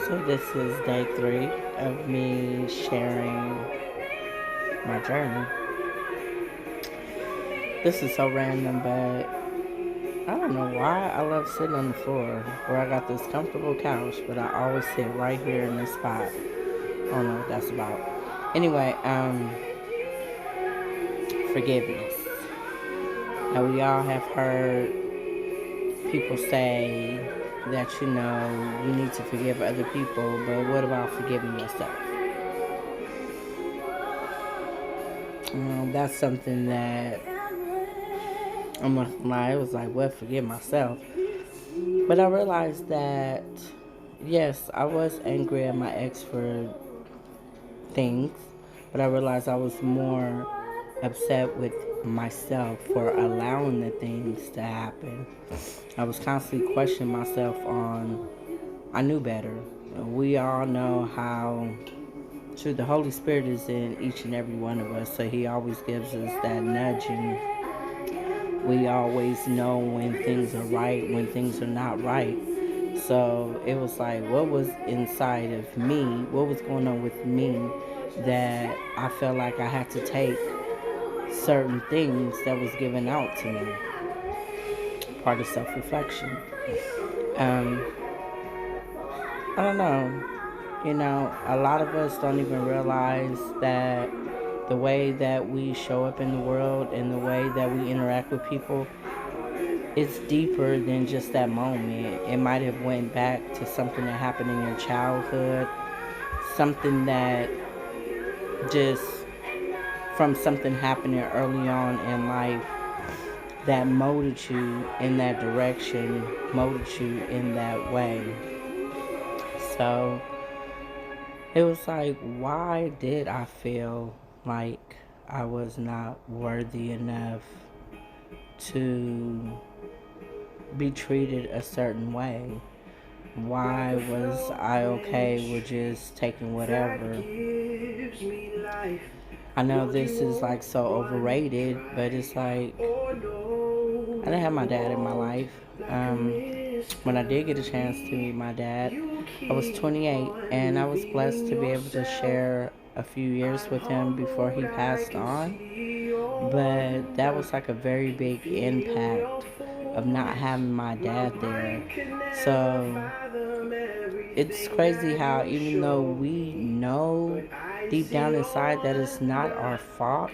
So this is day 3 of me sharing my journey. This is so random, but I don't know why I love sitting on the floor where I got this comfortable couch, but I always sit right here in this spot. I don't know what that's about. Anyway, forgiveness. Now we all have heard people say that you need to forgive other people, but what about forgiving yourself? That's something that I'm not gonna lie, it was like, what, forgive myself? But I realized that, yes, I was angry at my ex for things, but I realized I was more upset with myself for allowing the things to happen. I was constantly questioning myself on, I knew better. We all know how true the Holy Spirit is in each and every one of us, so He always gives us that nudging. We always know when things are right, when things are not right. So it was like, what was inside of me? What was going on with me that I felt like I had to take certain things that was given out to me? Part of self-reflection. Um, I don't know. A lot of us don't even realize that the way that we show up in the world and the way that we interact with people, it's deeper than just that moment. It might have went back to something that happened in your childhood, something that just from something happening early on in life that molded you in that direction, molded you in that way. So it was like, why did I feel like I was not worthy enough to be treated a certain way? Why was I okay with just taking whatever? I know this is like so overrated, but it's like I didn't have my dad in my life. When I did get a chance to meet my dad, I was 28, and I was blessed to be able to share a few years with him before he passed on. But that was like a very big impact of not having my dad there. So it's crazy how even though we know deep down inside that it's not our fault,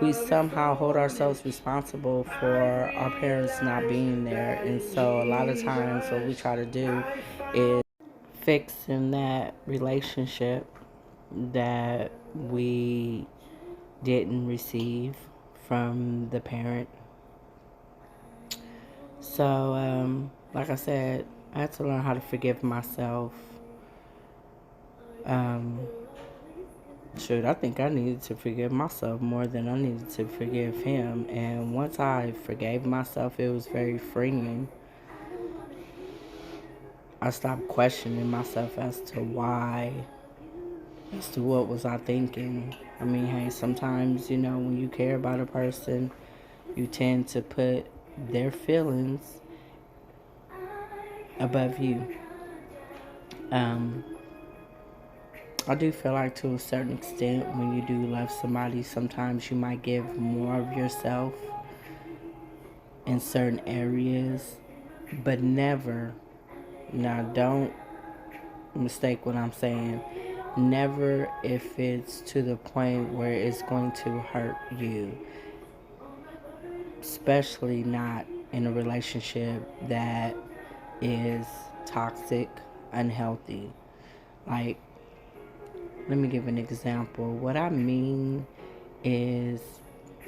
we somehow hold ourselves responsible for our parents not being there. And so a lot of times what we try to do is fixing that relationship that we didn't receive from the parent. So, like I said, I had to learn how to forgive myself. Um, I think I needed to forgive myself more than I needed to forgive him. And once I forgave myself, it was very freeing. I stopped questioning myself as to why, as to what was I thinking. I mean, hey, sometimes, when you care about a person, you tend to put their feelings above you. I do feel like to a certain extent, when you do love somebody, sometimes you might give more of yourself in certain areas, but never, now don't mistake what I'm saying, never if it's to the point where it's going to hurt you, especially not in a relationship that is toxic, unhealthy. Like, let me give an example. What I mean is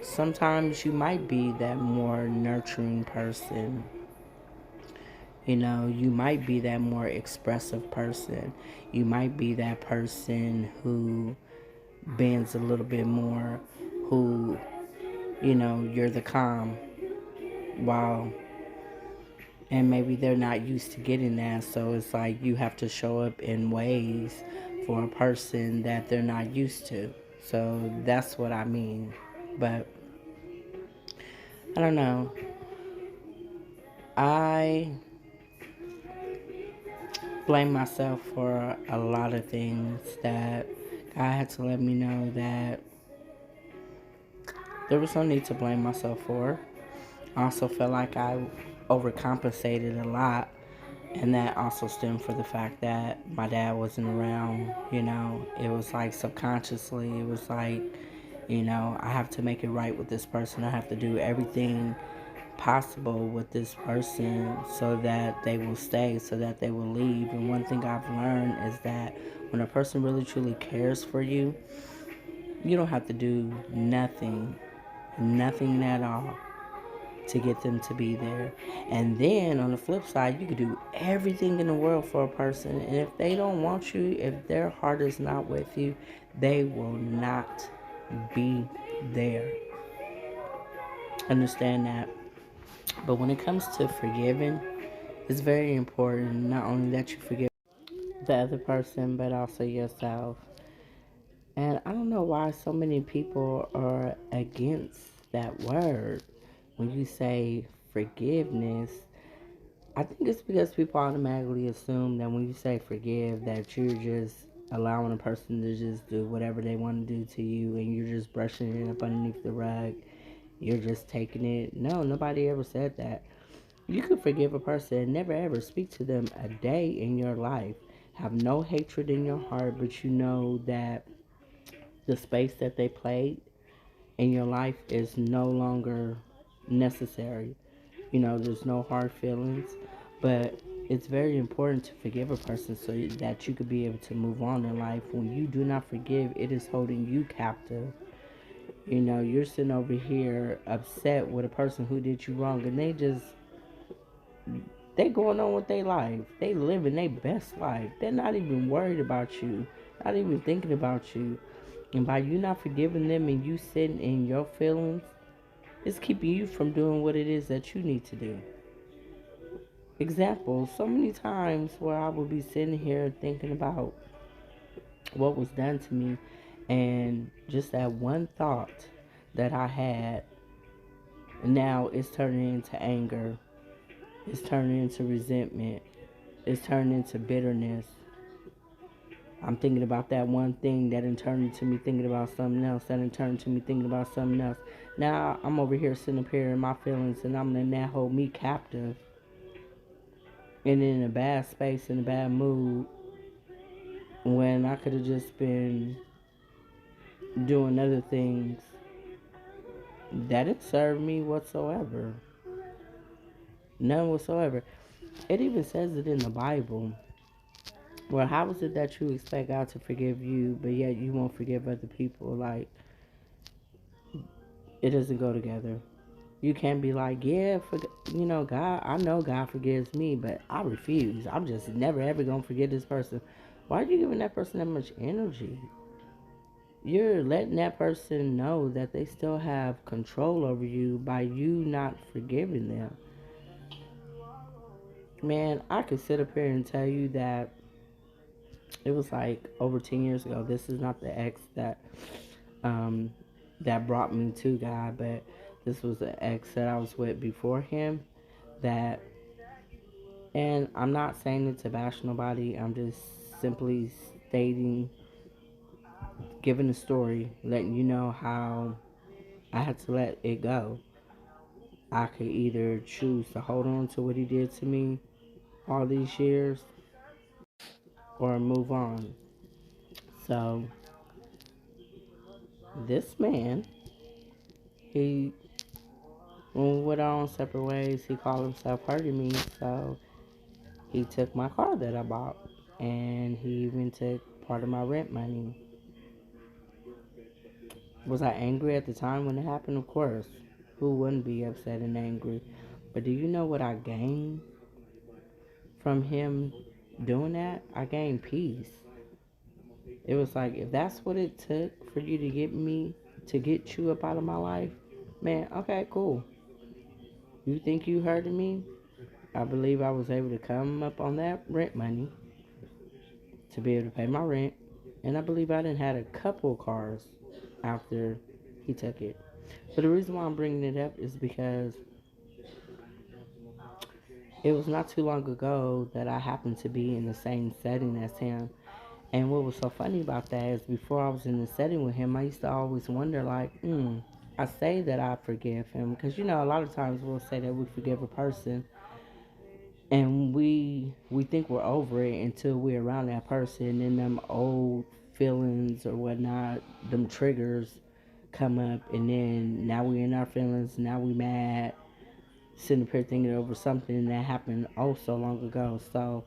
sometimes you might be that more nurturing person. You might be that more expressive person. You might be that person who bends a little bit more, who, you're the calm. While, and maybe they're not used to getting that, so it's like you have to show up in ways for a person that they're not used to. So that's what I mean. But I don't know. I blame myself for a lot of things that God had to let me know that there was no need to blame myself for. I also felt like I overcompensated a lot, and that also stemmed from the fact that my dad wasn't around. It was like subconsciously, it was like, I have to make it right with this person. I have to do everything possible with this person so that they will stay, so that they will leave. And one thing I've learned is that when a person really truly cares for you, you don't have to do nothing at all to get them to be there. And then on the flip side, you could do everything in the world for a person, and if they don't want you, if their heart is not with you, they will not be there. Understand that. But when it comes to forgiving, it's very important not only that you forgive the other person, but also yourself. And I don't know why so many people are against that word. When you say forgiveness, I think it's because people automatically assume that when you say forgive, that you're just allowing a person to just do whatever they want to do to you, and you're just brushing it up underneath the rug. You're just taking it. No, nobody ever said that. You could forgive a person and never ever speak to them a day in your life. Have no hatred in your heart, but you know that the space that they played in your life is no longer necessary. There's no hard feelings, but it's very important to forgive a person so that you could be able to move on in life. When you do not forgive, it is holding you captive. You're sitting over here upset with a person who did you wrong, and they going on with their life. They living their best life. They're not even worried about you, not even thinking about you. And by you not forgiving them and you sitting in your feelings, it's keeping you from doing what it is that you need to do. Example, so many times where I would be sitting here thinking about what was done to me, and just that one thought that I had, now it's turning into anger, it's turning into resentment, it's turning into bitterness. I'm thinking about that one thing that in turn into me thinking about something else, that in turn to me thinking about something else. Now I'm over here sitting up here in my feelings, and I'm letting that hold me captive and in a bad space, in a bad mood, when I could have just been doing other things that didn't serve me whatsoever. None whatsoever. It even says it in the Bible. Well, how is it that you expect God to forgive you, but yet you won't forgive other people? Like, it doesn't go together. You can't be like, yeah, God, I know God forgives me, but I refuse. I'm just never ever going to forgive this person. Why are you giving that person that much energy? You're letting that person know that they still have control over you by you not forgiving them. Man, I could sit up here and tell you that it was like over 10 years ago. This is not the ex um, that brought me to God, but this was the ex that I was with before him. That, and I'm not saying it to bash nobody, I'm just simply stating, giving a story, letting you know how I had to let it go. I could either choose to hold on to what he did to me all these years or move on. So, this man, he, when we went our own separate ways, he called himself hurting me. So, he took my car that I bought, and he even took part of my rent money. Was I angry at the time when it happened? Of course. Who wouldn't be upset and angry? But do you know what I gained from him doing that? I gained peace. It was like, if that's what it took for you to get me, to get you up out of my life, man, okay, cool. You think you hurted me? I believe I was able to come up on that rent money to be able to pay my rent. And I believe I didn't had a couple cars after he took it. But the reason why I'm bringing it up is because it was not too long ago that I happened to be in the same setting as him. And what was so funny about that is before I was in the setting with him, I used to always wonder, like, I say that I forgive him because a lot of times we'll say that we forgive a person, and we think we're over it until we're around that person, and them old feelings or whatnot, them triggers come up, and then now we in our feelings, now we mad, sitting up here thinking over something that happened so long ago. So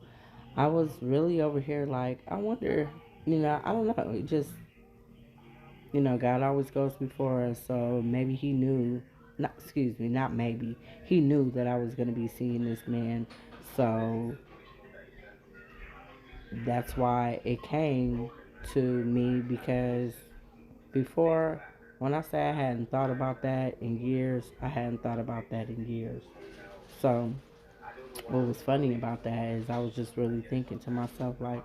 I was really over here like, I wonder, I don't know, it just, God always goes before us, so maybe he knew, not, excuse me, not maybe, he knew that I was going to be seeing this man. So that's why it came to me, because before, when I say I hadn't thought about that in years, I hadn't thought about that in years. So what was funny about that is I was just really thinking to myself, like,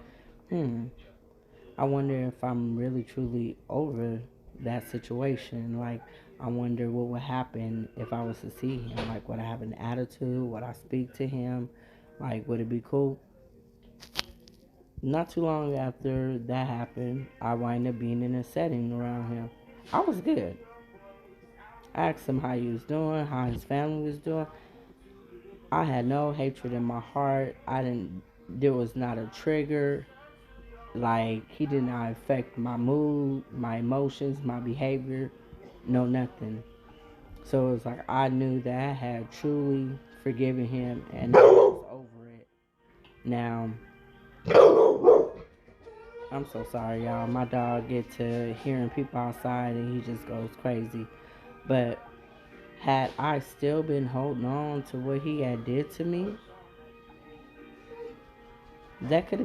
I wonder if I'm really truly over that situation. Like, I wonder what would happen if I was to see him. Like, would I have an attitude? Would I speak to him? Like, would it be cool? Not too long after that happened, I wound up being in a setting around him. I was good. I asked him how he was doing, how his family was doing. I had no hatred in my heart. I didn't. There was not a trigger. Like, he did not affect my mood, my emotions, my behavior. No, nothing. So it was like I knew that I had truly forgiven him and I was over it. Now, I'm so sorry, y'all. My dog get to hearing people outside and he just goes crazy. But had I still been holding on to what he had did to me, that could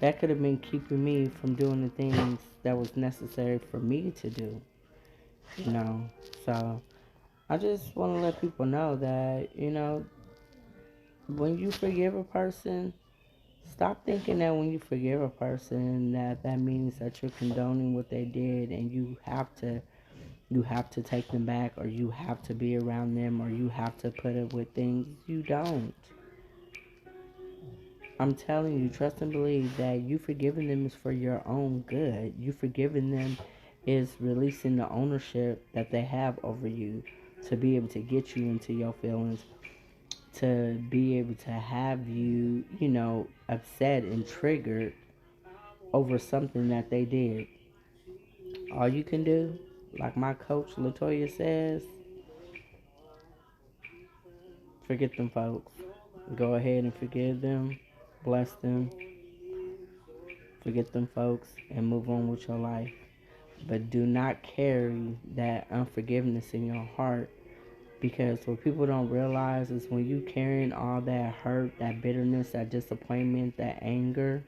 have been keeping me from doing the things that was necessary for me to do. You know, so I just want to let people know that when you forgive a person, stop thinking that when you forgive a person that means that you're condoning what they did, and you have to take them back, or you have to be around them, or you have to put up with things. You don't. I'm telling you, trust and believe that you forgiving them is for your own good. You forgiving them is releasing the ownership that they have over you, to be able to get you into your feelings, to be able to have you, upset and triggered over something that they did. All you can do, like my coach Latoya says, forget them folks. Go ahead and forgive them, bless them, forget them folks, and move on with your life. But do not carry that unforgiveness in your heart, because what people don't realize is when you carrying all that hurt, that bitterness, that disappointment, that anger,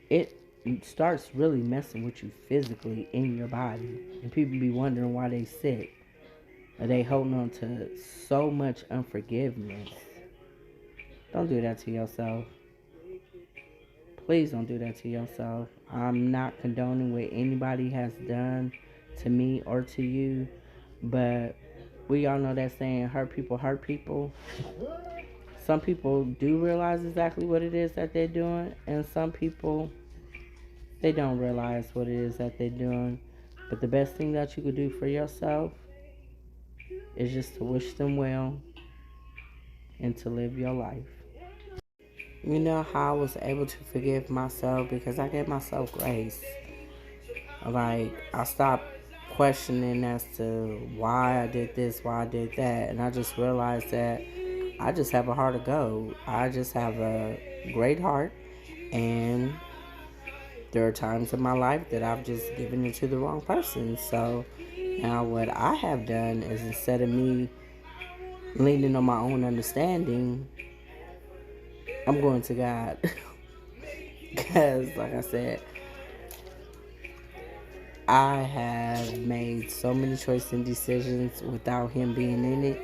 it starts really messing with you physically in your body. And people be wondering why they sick. Or they holding on to so much unforgiveness. Don't do that to yourself. Please don't do that to yourself. I'm not condoning what anybody has done to me or to you, but we all know that saying, hurt people hurt people. Some people do realize exactly what it is that they're doing, and some people, they don't realize what it is that they're doing. But the best thing that you could do for yourself is just to wish them well and to live your life. You know how I was able to forgive myself? Because I gave myself grace. Like, I stopped questioning as to why I did this, why I did that. And I just realized that I just have a heart of gold. I just have a great heart. And there are times in my life that I've just given it to the wrong person. So now what I have done is, instead of me leaning on my own understanding, I'm going to God. Because, like I said, I have made so many choices and decisions without Him being in it.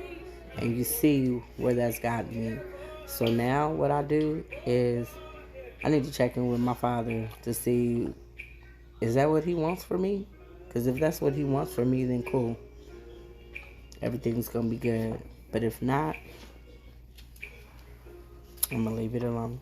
And you see where that's gotten me. So now what I do is I need to check in with my Father to see, is that what He wants for me? Because if that's what He wants for me, then cool. Everything's going to be good. But if not, I'm gonna leave it alone.